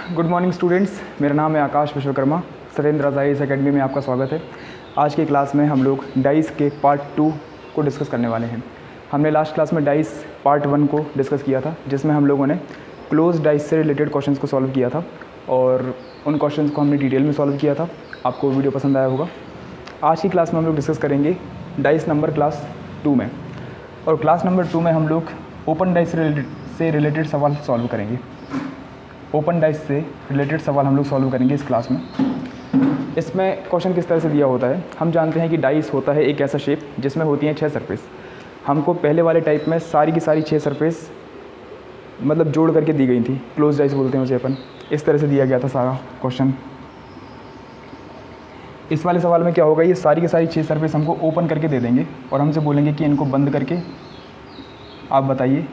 Good morning students, मेरा नाम है आकाश विश्वकर्मा। सत्येंद्र आईएएस एकेडमी में आपका स्वागत है। आज की क्लास में हम लोग डाइस के पार्ट 2 को डिस्कस करने वाले हैं। हमने लास्ट क्लास में डाइस पार्ट 1 को डिस्कस किया था, जिसमें हम लोगों ने क्लोज डाइस से रिलेटेड क्वेश्चंस को सॉल्व किया था और उन क्वेश्चंस को हमने डिटेल में सॉल्व किया था। आपको वीडियो पसंद आया होगा। आज की क्लास में हम लोग डिस्कस करेंगे डाइस नंबर क्लास 2 में, और क्लास नंबर 2 में हम लोग ओपन डाइस से रिलेटेड सवाल सॉल्व करेंगे। ओपन डाइस से रिलेटेड सवाल हम लोग सॉल्व करेंगे इस क्लास में। इसमें क्वेश्चन किस तरह से दिया होता है, हम जानते हैं कि डाइस होता है एक ऐसा शेप जिसमें होती हैं 6 सरफेस। हमको पहले वाले टाइप में सारी की सारी 6 सरफेस मतलब जोड़ करके दी गई थी, क्लोज डाइस बोलते हैं उसे अपन। इस तरह से दिया गया था सारा क्वेश्चन। इस वाले सवाल में क्या होगा, ये सारी की सारी 6 सरफेस हमको ओपन करके दे देंगे और हमसे बोलेंगे कि इनको बंद करके आप बताइए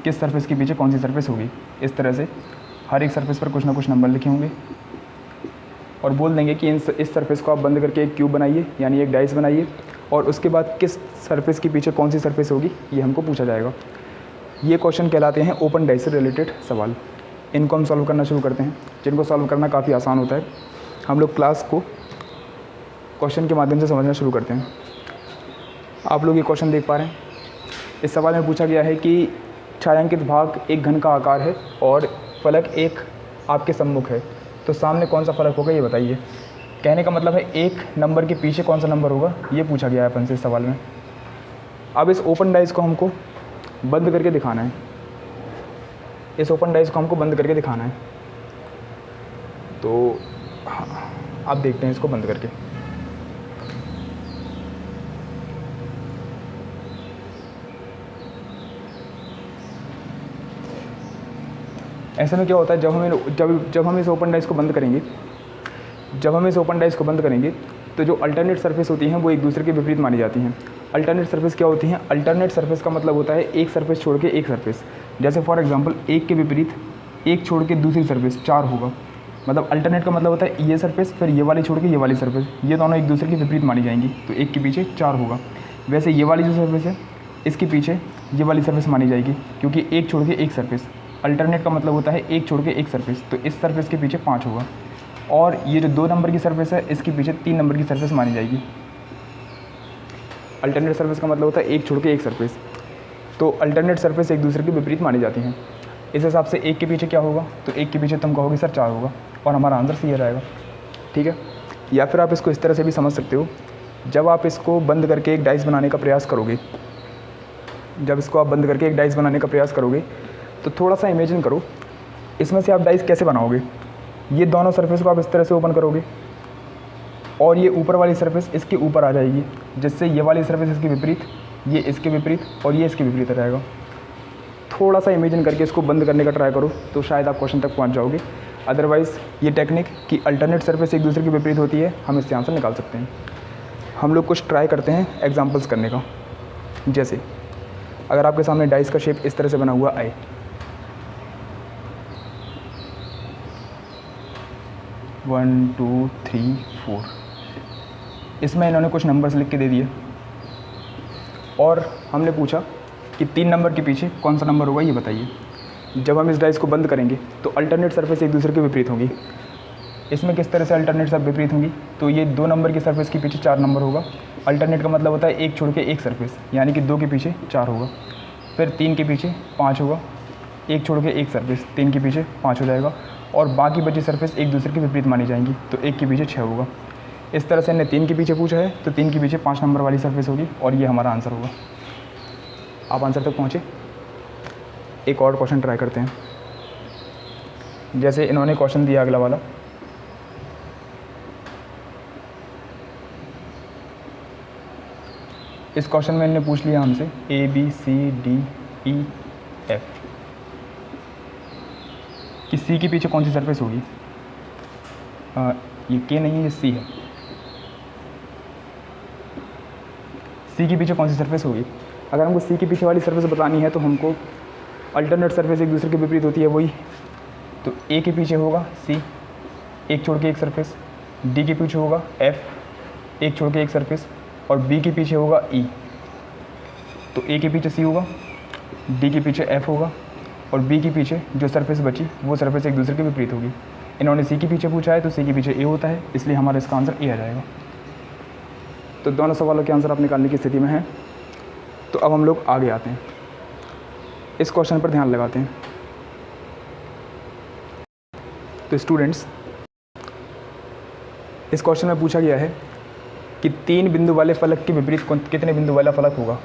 किस सरफेस के पीछे कौन सी सरफेस होगी। इस तरह से हर एक सरफेस पर कुछ ना कुछ नंबर लिखे होंगे और बोल देंगे कि इस सरफेस को आप बंद करके एक क्यूब बनाइए, यानी एक डाइस बनाइए, और उसके बाद किस सरफेस के पीछे कौन सी सरफेस होगी ये हमको पूछा जाएगा। ये क्वेश्चन कहलाते हैं ओपन डाइस से रिलेटेड सवाल। इनको हम सॉल्व करना शुरू करते हैं, जिनको सॉल्व करना काफ़ी आसान होता है। हम लोग क्लास को क्वेश्चन के माध्यम से समझना शुरू करते हैं। आप लोग ये क्वेश्चन देख पा रहे हैं। इस सवाल में पूछा गया है कि छायांकित भाग एक घन का आकार है और फलक एक आपके सम्मुख है, तो सामने कौन सा फलक होगा ये बताइए। कहने का मतलब है एक नंबर के पीछे कौन सा नंबर होगा, ये पूछा गया है अपन से इस सवाल में। अब इस ओपन डाइस को हमको बंद करके दिखाना है। इस ओपन डाइस को हमको बंद करके दिखाना है, तो आप देखते हैं इसको बंद करके। ऐसे में क्या होता है, जब हम इस ओपन डाइस को बंद करेंगे, तो जो अल्टरनेट सरफेस होती हैं वो एक दूसरे के विपरीत मानी जाती हैं। अल्टरनेट सरफेस क्या होती हैं? अल्टरनेट सरफेस का मतलब होता है एक सरफेस छोड़ के एक सरफेस। जैसे फॉर एग्जांपल एक के विपरीत एक छोड़ के दूसरी सरफेस 4 होगा। मतलब अल्टरनेट का मतलब होता है ये सरफेस फिर ये वाली छोड़ के ये वाली सरफेस, ये दोनों एक दूसरे के विपरीत मानी जाएंगी, तो एक के पीछे 4 होगा। वैसे ये वाली जो सरफेस है इसके पीछे ये वाली सरफेस मानी जाएगी, क्योंकि एक छोड़ के एक सरफेस। अल्टरनेट का मतलब होता है एक छोड़ के एक सरफेस, तो इस सरफेस के पीछे 5 होगा। और ये जो 2 नंबर की सरफेस है इसके पीछे 3 नंबर की सरफेस मानी जाएगी। अल्टरनेट सरफेस का मतलब होता है एक छोड़ के एक सरफेस, तो अल्टरनेट सरफेस एक दूसरे के विपरीत मानी जाती हैं। इस हिसाब से एक के पीछे क्या होगा, तो एक के पीछे तुम कहोगे सर 4 होगा, और हमारा आंसर सही रहेगा। ठीक है। या फिर आप इसको इस तरह से भी समझ सकते हो, जब आप इसको बंद करके एक डाइस बनाने का प्रयास करोगे, तो थोड़ा सा इमेजिन करो, इसमें से आप डाइस कैसे बनाओगे। ये दोनों सरफेस को आप इस तरह से ओपन करोगे और ये ऊपर वाली सरफेस इसके ऊपर आ जाएगी, जिससे ये वाली सरफेस इसके विपरीत, ये इसके विपरीत और ये इसके विपरीत रहेगा। थोड़ा सा इमेजिन करके इसको बंद करने का ट्राई करो, तो शायद आप क्वेश्चन तक पहुंच जाओगे। अदरवाइज़ ये टेक्निक कि अल्टरनेट सरफेस एक दूसरे के विपरीत होती है, हम इससे आंसर निकाल सकते हैं। हम लोग कुछ ट्राई करते हैं एग्जाम्पल्स करने का। जैसे अगर आपके सामने डाइस का शेप इस तरह से बना हुआ आए, वन 2 3 4, इसमें इन्होंने कुछ नंबर्स लिख के दे दिए और हमने पूछा कि 3 नंबर के पीछे कौन सा नंबर होगा ये बताइए। जब हम इस डाइस को बंद करेंगे तो अल्टरनेट सरफेस एक दूसरे के विपरीत होगी। इसमें किस तरह से अल्टरनेट सब विपरीत होंगी, तो ये 2 नंबर की सरफेस के पीछे 4 नंबर होगा। अल्टरनेट का मतलब होता है एक छोड़ के एक सरफेस, यानी कि 2 के पीछे 4 होगा। फिर 3 के पीछे 5 होगा, एक छोड़ के एक सरफेस 3 के पीछे 5 हो जाएगा, और बाकी बची सरफेस एक दूसरे के विपरीत मानी जाएंगी, तो 1 के पीछे 6 होगा। इस तरह से हमने 3 के पीछे पूछा है, तो 3 के पीछे 5 नंबर वाली सरफेस होगी और ये हमारा आंसर होगा। आप आंसर तक पहुँचे। एक और क्वेश्चन ट्राई करते हैं। जैसे इन्होंने क्वेश्चन दिया अगला वाला, इस क्वेश्चन में इन्होंने पूछ लिया हमसे ABCDEF कि सी के पीछे कौन सी सरफेस होगी। ये के नहीं है, ये सी है। सी के पीछे कौन सी सरफेस होगी। अगर हमको सी के पीछे वाली सरफेस बतानी है, तो हमको अल्टरनेट सरफेस एक दूसरे के विपरीत होती है वही, तो ए के पीछे होगा सी, एक छोड़ के एक सरफेस, डी के पीछे होगा एफ, एक छोड़ के एक सरफेस, और बी के पीछे होगा ई। तो ए के पीछे सी होगा, डी के पीछे एफ होगा, और बी के पीछे जो सरफेस बची वो सरफेस एक दूसरे के विपरीत होगी। इन्होंने सी के पीछे पूछा है तो सी के पीछे ए होता है, इसलिए हमारा इसका आंसर ए आ जाएगा। तो दोनों सवालों के आंसर आप निकालने की स्थिति में हैं। तो अब हम लोग आगे आते हैं, इस क्वेश्चन पर ध्यान लगाते हैं। तो स्टूडेंट्स, इस क्वेश्चन में पूछा गया है कि 3 बिंदु वाले फलक के विपरीत कितने बिंदु वाला फलक होगा।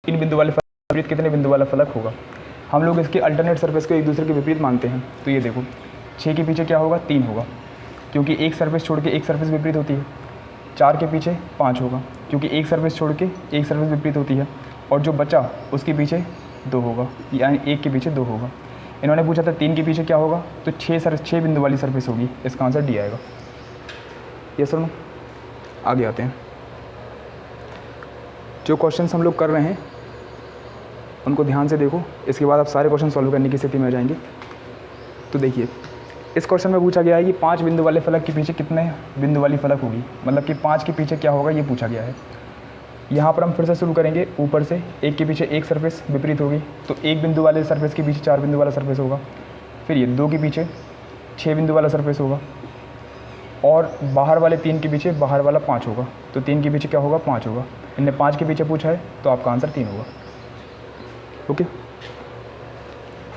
3 बिंदु वाले फलक के विपरीत कितने बिंदु वाला फलक होगा। हम लोग इसके अल्टरनेट सरफेस को एक दूसरे के विपरीत मानते हैं। तो ये देखो 6 के पीछे क्या होगा, 3 होगा, क्योंकि एक सरफेस छोड़ के एक सरफेस विपरीत होती है। 4 के पीछे 5 होगा, क्योंकि एक सरफेस छोड़ के एक सरफेस विपरीत होती है। और जो बचा उसके पीछे 2 होगा, यानी 1 के पीछे 2 होगा। इन्होंने पूछा था 3 के पीछे क्या होगा, तो 6 बिंदु वाली सरफेस होगी। इसका आंसर डी आएगा। ये सुनो, आगे आते हैं। जो क्वेश्चंस हम लोग कर रहे हैं उनको ध्यान से देखो, इसके बाद आप सारे क्वेश्चन सॉल्व करने की स्थिति में आ जाएंगे। तो देखिए, इस क्वेश्चन में पूछा गया है कि 5 बिंदु वाले फलक के पीछे कितने बिंदु वाली फलक होगी, मतलब कि 5 के पीछे क्या होगा ये पूछा गया है। यहाँ पर हम फिर से शुरू करेंगे ऊपर से। 1 के पीछे एक सरफेस विपरीत होगी, तो 1 बिंदु वाले सरफेस के पीछे 4 बिंदु वाला सरफेस होगा। फिर ये 2 के पीछे 6 बिंदु वाला सरफेस होगा, और बाहर वाले 3 के पीछे बाहर वाला 5 होगा। तो 3 के पीछे क्या होगा, 5 होगा। इनने 5 के पीछे पूछा है तो आपका आंसर 3 होगा। ओके,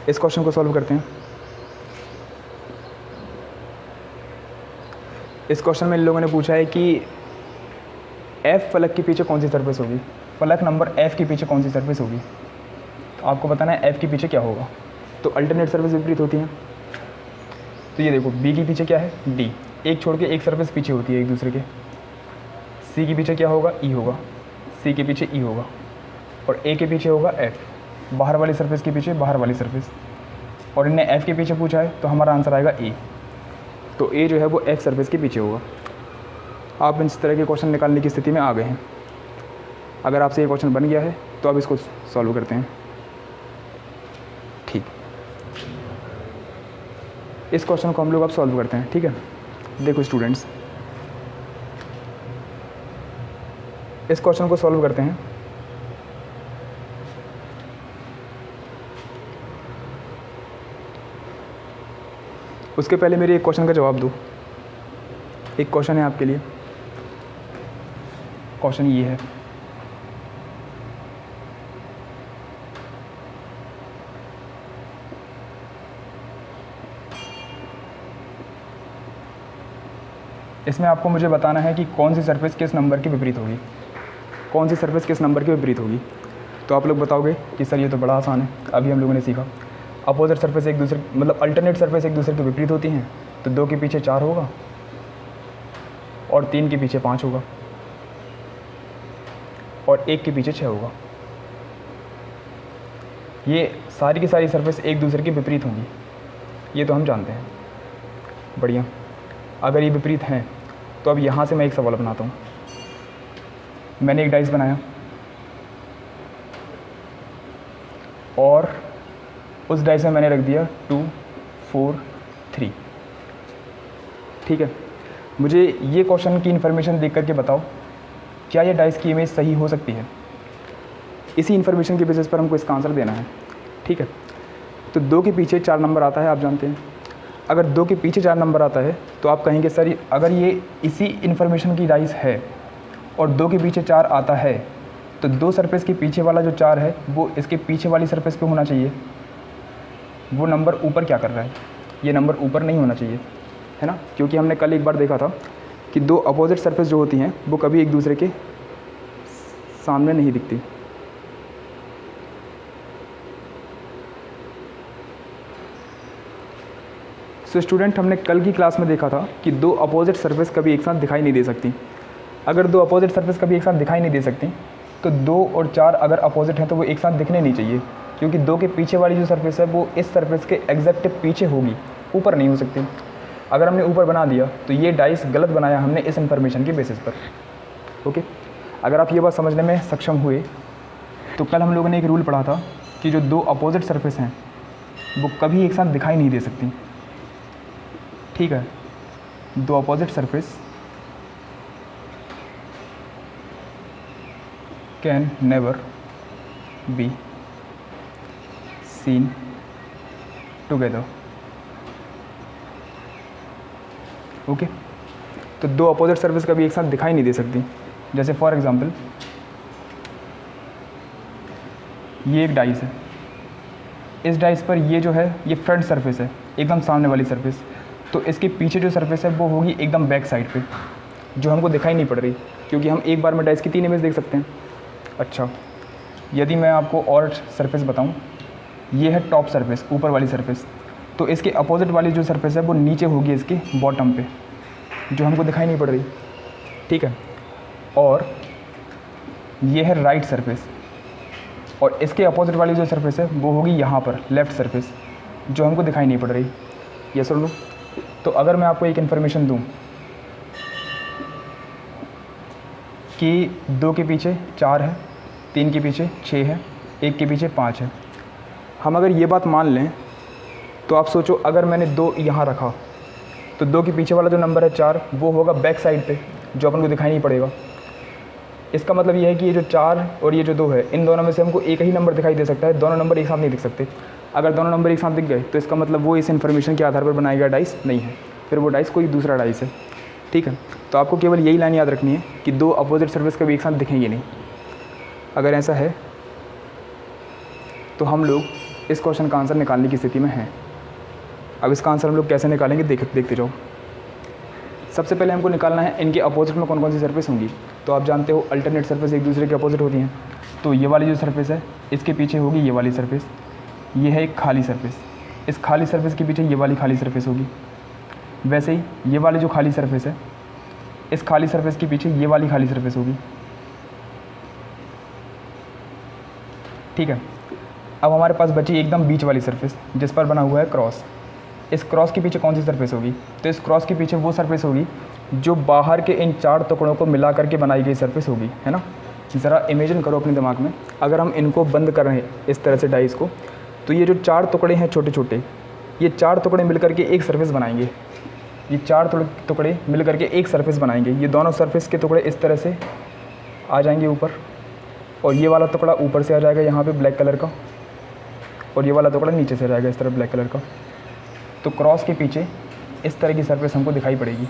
इस क्वेश्चन को सॉल्व करते हैं। इस क्वेश्चन में इन लोगों ने पूछा है कि F फलक के पीछे कौन सी सरफेस होगी, फलक नंबर F के पीछे कौन सी सरफेस होगी। तो आपको बताना है F के पीछे क्या होगा। तो अल्टरनेट सरफेस विपरीत होती हैं। तो ये देखो B के पीछे क्या है, D, एक छोड़ के एक सरफेस पीछे होती है एक दूसरे के। C के पीछे क्या होगा, E होगा, C के पीछे E होगा, और A के पीछे होगा F, बाहर वाली सरफेस के पीछे बाहर वाली सरफेस। और इन्हें F के पीछे पूछा है तो हमारा आंसर आएगा A। तो A जो है वो F सरफेस के पीछे होगा। आप इस तरह के क्वेश्चन निकालने की स्थिति में आ गए हैं। अगर आपसे ये क्वेश्चन बन गया है तो अब इसको सॉल्व करते हैं। ठीक, इस क्वेश्चन को हम लोग अब सॉल्व करते हैं। ठीक है, देखो स्टूडेंट्स, इस क्वेश्चन को सॉल्व करते हैं। उसके पहले मेरे एक क्वेश्चन का जवाब दो। एक क्वेश्चन है आपके लिए। क्वेश्चन ये है, इसमें आपको मुझे बताना है कि कौन सी सरफेस किस नंबर के विपरीत होगी। कौन सी सरफेस किस नंबर के विपरीत होगी। तो आप लोग बताओगे कि सर ये तो बड़ा आसान है, अभी हम लोगों ने सीखा। अपोजिट सरफेस एक दूसरे, मतलब अल्टरनेट सरफेस एक दूसरे के विपरीत होती हैं। तो 2 के पीछे 4 होगा और 3 के पीछे 5 होगा और 1 के पीछे 6 होगा। ये सारी की सारी सरफेस एक दूसरे के विपरीत होंगी, ये तो हम जानते हैं। बढ़िया, अगर ये विपरीत हैं तो अब यहाँ से मैं एक सवाल बनाता हूँ। मैंने एक डाइस बनाया और उस डाइस में मैंने रख दिया 2, 4, 3। ठीक है, मुझे ये क्वेश्चन की इन्फॉर्मेशन देख करके बताओ क्या ये डाइस की इमेज सही हो सकती है। इसी इन्फॉर्मेशन के बेसिस पर हमको इसका आंसर देना है। ठीक है, तो 2 के पीछे 4 नंबर आता है, आप जानते हैं। अगर 2 के पीछे 4 नंबर आता है तो आप कहेंगे सर अगर ये इसी इन्फॉर्मेशन की डाइस है और 2 के पीछे 4 आता है तो 2 सरफेस के पीछे वाला जो 4 है वो इसके पीछे वाली सरफेस पे होना चाहिए। वो नंबर ऊपर क्या कर रहा है, ये नंबर ऊपर नहीं होना चाहिए, है ना। क्योंकि हमने कल एक बार देखा था कि 2 अपोजिट सरफेस जो होती हैं वो कभी एक दूसरे के सामने नहीं दिखती। सो स्टूडेंट, हमने कल की क्लास में देखा था कि 2 अपोजिट सरफेस कभी एक साथ दिखाई नहीं दे सकती। अगर 2 अपोजिट सरफेस कभी एक साथ दिखाई नहीं दे सकती तो 2 और 4 अगर अपोजिट हैं तो वो एक साथ दिखने नहीं चाहिए, क्योंकि 2 के पीछे वाली जो सरफेस है वो इस सरफेस के एग्जैक्ट पीछे होगी, ऊपर नहीं हो सकती। अगर हमने ऊपर बना दिया तो ये डाइस गलत बनाया हमने इस इन्फॉर्मेशन के बेसिस पर। ओके, अगर आप ये बात समझने में सक्षम हुए तो कल हम लोगों ने एक रूल पढ़ा था कि जो 2 अपोजिट सरफेस हैं वो कभी एक साथ दिखाई नहीं दे सकती। ठीक है, 2 opposite surface can never be seen together. Okay, तो दो अपोजिट सरफेस कभी एक साथ दिखाई नहीं दे सकती। जैसे फॉर एग्जांपल ये एक डाइस है, इस डाइस पर ये जो है ये फ्रंट सरफेस है, एकदम सामने वाली सरफेस, तो इसके पीछे जो सरफेस है वो होगी एकदम बैक साइड पे, जो हमको दिखाई नहीं पड़ रही, क्योंकि हम एक बार में डाइस की 3 इमेज देख सकते हैं। अच्छा, यदि मैं आपको और सरफेस बताऊं, ये है टॉप सरफेस, ऊपर वाली सरफेस, तो इसके अपोजिट वाली जो सरफेस है वो नीचे होगी इसके बॉटम पे, जो हमको दिखाई नहीं पड़ रही, ठीक है। और ये है राइट सरफेस, और इसके अपोजिट वाली जो सरफेस है वो होगी यहाँ पर लेफ़्ट सरफेस, जो हमको दिखाई नहीं पड़ रही। ये सुन लो, तो अगर मैं आपको एक इन्फॉर्मेशन दूँ कि 2 के पीछे 4 है, 3 के पीछे 6 है, 1 के पीछे 5 है, हम अगर ये बात मान लें तो आप सोचो, अगर मैंने 2 यहाँ रखा तो 2 के पीछे वाला जो नंबर है 4 वो होगा बैक साइड पे, जो अपन को दिखाई नहीं पड़ेगा। इसका मतलब ये है कि ये जो 4 और ये जो 2 है, इन दोनों में से हमको एक ही नंबर दिखाई दे सकता है, दोनों नंबर एक साथ नहीं दिख सकते। अगर दोनों नंबर एक साथ दिख गए तो इसका मतलब वो इस इन्फॉर्मेशन के आधार पर बनाया गया डाइस नहीं है, फिर वो डाइस कोई दूसरा डाइस है, ठीक है। तो आपको केवल यही लाइन याद रखनी है कि 2 अपोजिट सरफेस कभी एक साथ दिखेंगे नहीं। अगर ऐसा है तो हम लोग इस क्वेश्चन का आंसर निकालने की स्थिति में हैं। अब इसका आंसर हम लोग कैसे निकालेंगे देखते जाओ। सबसे पहले हमको निकालना है इनके अपोजिट में कौन कौन सी सरफेस होंगी। तो आप जानते हो अल्टरनेट सरफेस एक दूसरे के अपोजिट होती हैं, तो ये वाली जो सरफेस है इसके पीछे होगी ये वाली सरफेस, ये है एक खाली सरफेस, इस खाली सरफेस के पीछे ये वाली खाली सरफेस होगी। वैसे ही ये वाली जो खाली सरफेस है, इस खाली सरफेस के पीछे ये वाली खाली सरफेस होगी, ठीक है। अब हमारे पास बची एकदम बीच वाली सरफेस जिस पर बना हुआ है क्रॉस। इस क्रॉस के पीछे कौन सी सरफेस होगी? तो इस क्रॉस के पीछे वो सरफेस होगी जो बाहर के इन 4 टुकड़ों को मिला करके बनाई गई सरफेस होगी, है ना। ज़रा इमेजिन करो अपने दिमाग में, अगर हम इनको बंद कर रहे हैं इस तरह से डाइस को, तो ये जो 4 टुकड़े हैं छोटे छोटे, ये 4 टुकड़े मिल करके एक सरफेस बनाएंगे। ये 4 टुकड़े मिल करके एक सरफेस बनाएंगे। ये दोनों सरफेस के टुकड़े इस तरह से आ जाएंगे ऊपर, और ये वाला टुकड़ा ऊपर से आ जाएगा यहाँ पे ब्लैक कलर का, और ये वाला टुकड़ा नीचे से आ जाएगा इस तरह ब्लैक कलर का। तो क्रॉस के पीछे इस तरह की सरफेस हमको दिखाई पड़ेगी।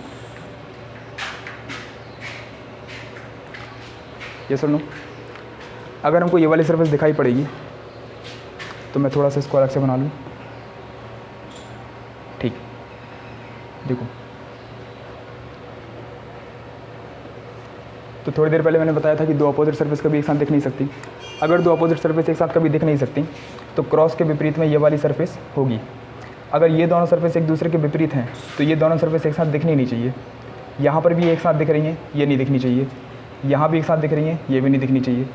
ये सुनो, अगर हमको ये वाली सरफेस दिखाई पड़ेगी तो मैं थोड़ा सा इसको अलग से बना लूँ, ठीक। देखो, तो थोड़ी देर पहले मैंने बताया था कि 2 अपोजिट सरफेस कभी एक साथ दिख नहीं सकती। अगर 2 अपोजिट सरफेस एक साथ कभी दिख नहीं सकती तो क्रॉस के विपरीत में ये वाली सरफेस होगी। अगर ये दोनों सरफेस एक दूसरे के विपरीत हैं तो ये दोनों सरफेस एक साथ दिखनी नहीं चाहिए। यहाँ पर भी एक साथ दिख रही हैं, ये नहीं दिखनी चाहिए। यहाँ भी एक साथ दिख रही हैं, ये भी नहीं दिखनी चाहिए।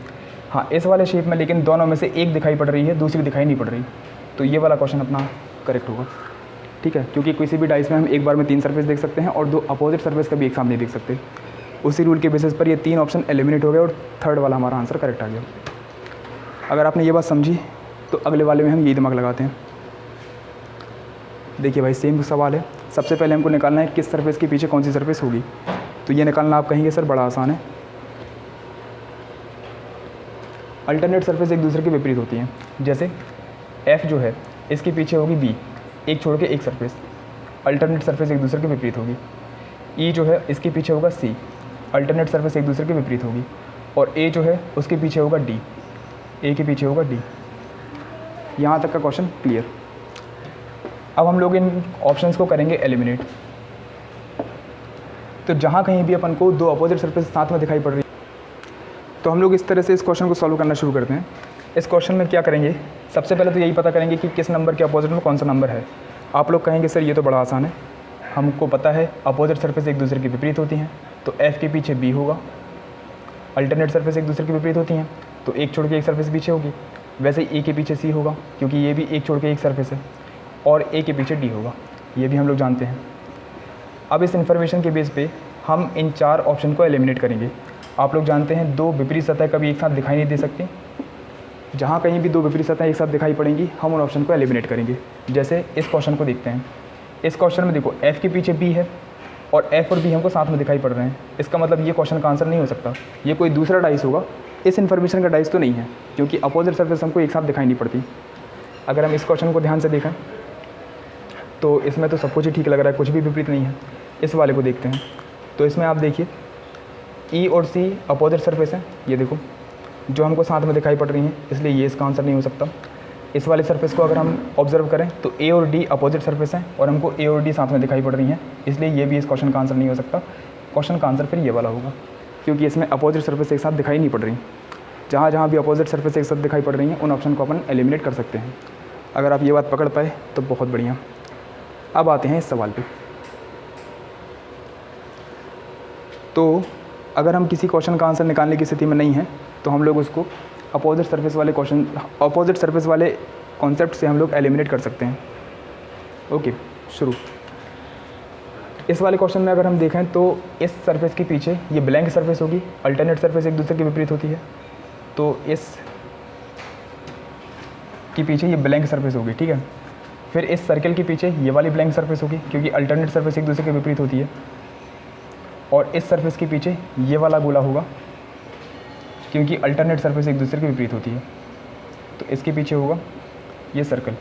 हाँ, इस वाले शेप में लेकिन दोनों में से एक दिखाई पड़ रही है, दूसरी दिखाई नहीं पड़ रही, तो ये वाला क्वेश्चन अपना करेक्ट होगा, ठीक है। क्योंकि किसी भी डाइस में हम एक बार में 3 सरफेस देख सकते हैं और 2 अपोजिट सरफेस कभी एक साथ नहीं देख सकते। उसी रूल के बेसिस पर ये 3 ऑप्शन एलिमिनेट हो गए और थर्ड वाला हमारा आंसर करेक्ट आ गया। अगर आपने ये बात समझी तो अगले वाले में हम यही दिमाग लगाते हैं। देखिए भाई, सेम सवाल है। सबसे पहले हमको निकालना है किस सरफेस के पीछे कौन सी सरफेस होगी। तो ये निकालना आप कहेंगे सर बड़ा आसान है। अल्टरनेट सरफेस एक दूसरे के विपरीत होती हैं। जैसे F जो है इसके पीछे होगी B, एक छोड़ के एक सरफेस, अल्टरनेट सरफेस एक दूसरे के विपरीत होगी। E जो है इसके पीछे होगा C, अल्टरनेट सरफेस एक दूसरे के विपरीत होगी। और A जो है उसके पीछे होगा D, A के पीछे होगा D। यहाँ तक का क्वेश्चन क्लियर। अब हम लोग इन ऑप्शंस को करेंगे एलिमिनेट। तो जहाँ कहीं भी अपन को 2 अपोजिट सरफेस साथ में दिखाई पड़ रही है, तो हम लोग इस तरह से इस क्वेश्चन को सॉल्व करना शुरू करते हैं। इस क्वेश्चन में क्या करेंगे, सबसे पहले तो यही पता करेंगे कि किस नंबर के अपोजिट में कौन सा नंबर है। आप लोग कहेंगे सर ये तो बड़ा आसान है, हमको पता है अपोजिट सरफेस एक दूसरे के विपरीत होती हैं, तो F के पीछे B होगा। अल्टरनेट सरफेस एक दूसरे के विपरीत होती हैं तो एक छोड़ के एक सरफेस पीछे होगी। वैसे A के पीछे C होगा क्योंकि ये भी एक छोड़ के एक सरफेस है, और A के पीछे D होगा, ये भी हम लोग जानते हैं। अब इस इन्फॉर्मेशन के बेस पे हम इन 4 ऑप्शन को एलिमिनेट करेंगे। आप लोग जानते हैं 2 विपरीत सतह कभी एक साथ दिखाई नहीं दे सकती। जहाँ कहीं भी 2 विपरीत सतह एक साथ दिखाई पड़ेंगी हम उन ऑप्शन को एलिमिनेट करेंगे। जैसे इस क्वेश्चन को देखते हैं। इस क्वेश्चन में देखो F के पीछे B है और F और B हमको साथ में दिखाई पड़ रहे हैं। इसका मतलब ये क्वेश्चन का आंसर नहीं हो सकता, ये कोई दूसरा डाइस होगा। इस इन्फॉर्मेशन का डाइस तो नहीं है क्योंकि अपोजिट सरफेस हमको एक साथ दिखाई नहीं पड़ती। अगर हम इस क्वेश्चन को ध्यान से देखें तो इसमें तो सब कुछ ही ठीक लग रहा है, कुछ भी विपरीत नहीं है। इस वाले को देखते हैं। तो इसमें आप देखिए ई और सी अपोजिट सरफेस हैं, ये देखो जो हमको साथ में दिखाई पड़ रही हैं, इसलिए ये इसका आंसर नहीं हो सकता। इस वाले सरफेस को अगर हम ऑब्जर्व करें तो ए और डी अपोजिट सरफेस हैं और हमको ए और डी साथ में दिखाई पड़ रही हैं, इसलिए ये भी इस क्वेश्चन का आंसर नहीं हो सकता। क्वेश्चन का आंसर फिर ये वाला होगा, क्योंकि इसमें अपोजिट सरफेस एक साथ दिखाई नहीं पड़ रही। जहाँ जहाँ भी अपोजिट सरफेस एक साथ दिखाई पड़ रही हैं उन ऑप्शन को अपन एलिमिनेट कर सकते हैं। अगर आप ये बात पकड़ पाए तो बहुत बढ़िया। अब आते हैं इस सवाल पे। तो अगर हम किसी क्वेश्चन का आंसर निकालने की स्थिति में नहीं है तो हम लोग उसको अपोजिट सरफेस वाले कॉन्सेप्ट से हम लोग एलिमिनेट कर सकते हैं। ओके, शुरू। इस वाले क्वेश्चन में अगर हम देखें तो इस सरफेस के पीछे ये ब्लैंक सरफेस होगी, अल्टरनेट सरफेस एक दूसरे के विपरीत होती है, तो इस के पीछे ये ब्लैंक सरफेस होगी, ठीक है। फिर इस सर्कल के पीछे ये वाली ब्लैंक सरफेस होगी, क्योंकि अल्टरनेट सरफेस एक दूसरे के विपरीत होती है। और इस सरफेस के पीछे ये वाला गोला होगा, क्योंकि अल्टरनेट सरफेस एक दूसरे के विपरीत होती है। तो इसके पीछे होगा ये सर्कल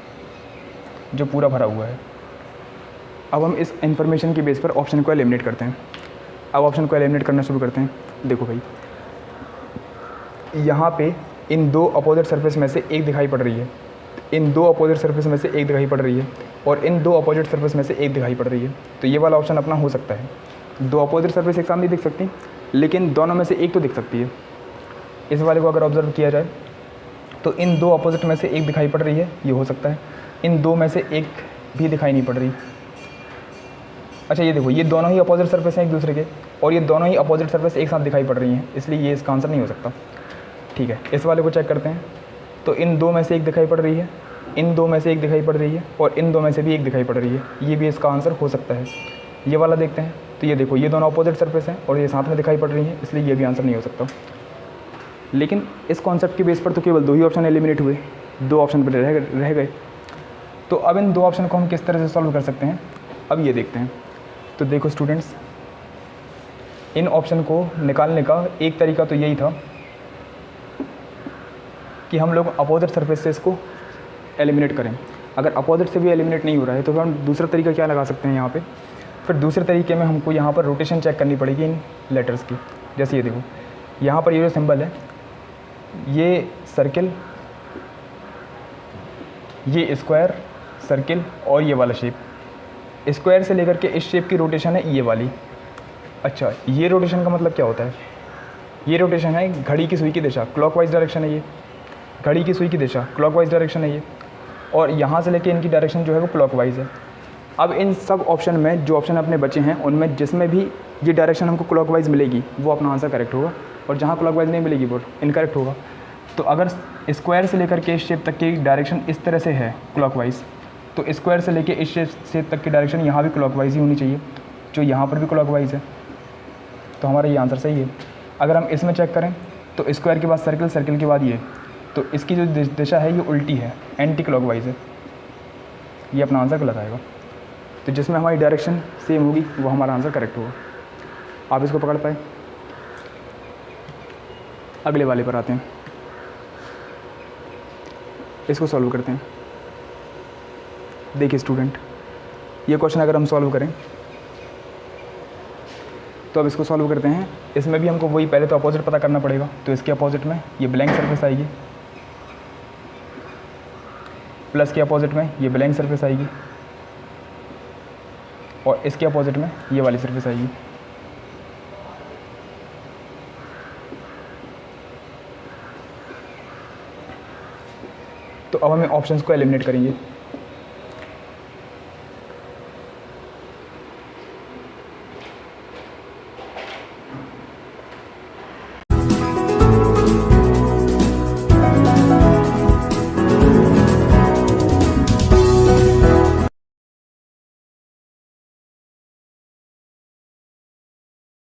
जो पूरा भरा हुआ है। अब हम इस इंफॉर्मेशन के बेस पर ऑप्शन को एलिमिनेट करते हैं। अब ऑप्शन को एलिमिनेट करना शुरू करते हैं। देखो भाई, यहाँ पे इन दो अपोजिट सरफेस में से एक दिखाई पड़ रही है, इन दो अपोजिट सरफेस में से एक दिखाई पड़ रही है, और इन दो अपोजिट सरफेस में से एक दिखाई पड़ रही है। तो ये वाला ऑप्शन अपना हो सकता है। दो अपोजिट सरफेस एक साथ नहीं दिख सकती, लेकिन दोनों में से एक तो दिख सकती है। इस वाले को अगर ऑब्जर्व किया जाए तो इन दो अपोजिट में से एक दिखाई पड़ रही है, ये हो सकता है। इन दो में से एक भी दिखाई नहीं पड़ रही। अच्छा, ये देखो, ये दोनों ही अपोजिट सरफेस हैं एक दूसरे के, और ये दोनों ही अपोजिट सरफेस एक साथ दिखाई पड़ रही हैं, इसलिए ये इसका आंसर नहीं हो सकता। ठीक है, इस वाले को चेक करते हैं। तो इन दो में से एक दिखाई पड़ रही है, इन दो में से एक दिखाई पड़ रही है, और इन दो में से भी एक दिखाई पड़ रही है, ये भी इसका आंसर हो सकता है। ये वाला देखते हैं। तो ये देखो, ये दोनों अपोजिट सरफेस हैं और ये साथ में दिखाई पड़ रही हैं, इसलिए ये भी आंसर नहीं हो सकता। लेकिन इस कॉन्सेप्ट के बेस पर तो केवल दो ही ऑप्शन एलिमिनेट हुए, दो ऑप्शन पर रह गए। तो अब इन दो ऑप्शन को हम किस तरह से सॉल्व कर सकते हैं, अब ये देखते हैं। तो देखो स्टूडेंट्स, इन ऑप्शन को निकालने का एक तरीका तो यही था कि हम लोग अपोजिट सरफेस से इसको एलिमिनेट करें। अगर अपोजिट से भी एलिमिनेट नहीं हो रहा है तो फिर हम दूसरा तरीका क्या लगा सकते हैं यहाँ पे। फिर दूसरे तरीके में हमको यहाँ पर रोटेशन चेक करनी पड़ेगी इन लेटर्स की। जैसे ये देखो, यहाँ पर ये जो सिंबल है, ये सर्किल, ये स्क्वायर, सर्किल और ये वाला शेप। स्क्वायर से लेकर के इस शेप की रोटेशन है ये वाली। अच्छा, ये रोटेशन का मतलब क्या होता है? ये रोटेशन है घड़ी की सुई की दिशा, क्लॉकवाइज डायरेक्शन है ये। घड़ी की सुई की दिशा क्लॉकवाइज डायरेक्शन है ये, और यहाँ से लेके इनकी डायरेक्शन जो है वो क्लॉकवाइज है। अब इन सब ऑप्शन में जो ऑप्शन अपने बचे हैं उनमें जिसमें भी ये डायरेक्शन हमको क्लॉकवाइज मिलेगी वो अपना आंसर करेक्ट होगा, और जहाँ क्लॉकवाइज नहीं मिलेगी वो इनकरेक्ट होगा। तो अगर स्क्वायर से लेकर के इस शेप तक की डायरेक्शन इस तरह से है क्लॉकवाइज, तो स्क्वायर से लेके इस शेप तक की डायरेक्शन यहाँ भी क्लॉकवाइज ही होनी चाहिए, जो यहाँ पर भी क्लॉकवाइज है। तो हमारा ये आंसर सही है। अगर हम इसमें चेक करें तो स्क्वायर के बाद सर्किल, सर्किल के बाद ये, तो इसकी जो दिशा है ये उल्टी है, एंटी क्लॉकवाइज है, ये अपना आंसर गलत आएगा। तो जिसमें हमारी डायरेक्शन सेम होगी वो हमारा आंसर करेक्ट होगा। आप इसको पकड़ पाए। अगले वाले पर आते हैं, इसको सॉल्व करते हैं। देखिए स्टूडेंट, ये क्वेश्चन अगर हम सॉल्व करें तो अब इसको सॉल्व करते हैं। इसमें भी हमको वही पहले तो अपोजिट पता करना पड़ेगा। तो इसके अपोजिट में ये ब्लैंक सरफेस आएगी, प्लस के अपोजिट में ये ब्लैंक सरफेस आएगी, और इसके अपोजिट में ये वाली सरफेस आएगी। तो अब हमें ऑप्शंस को एलिमिनेट करेंगे।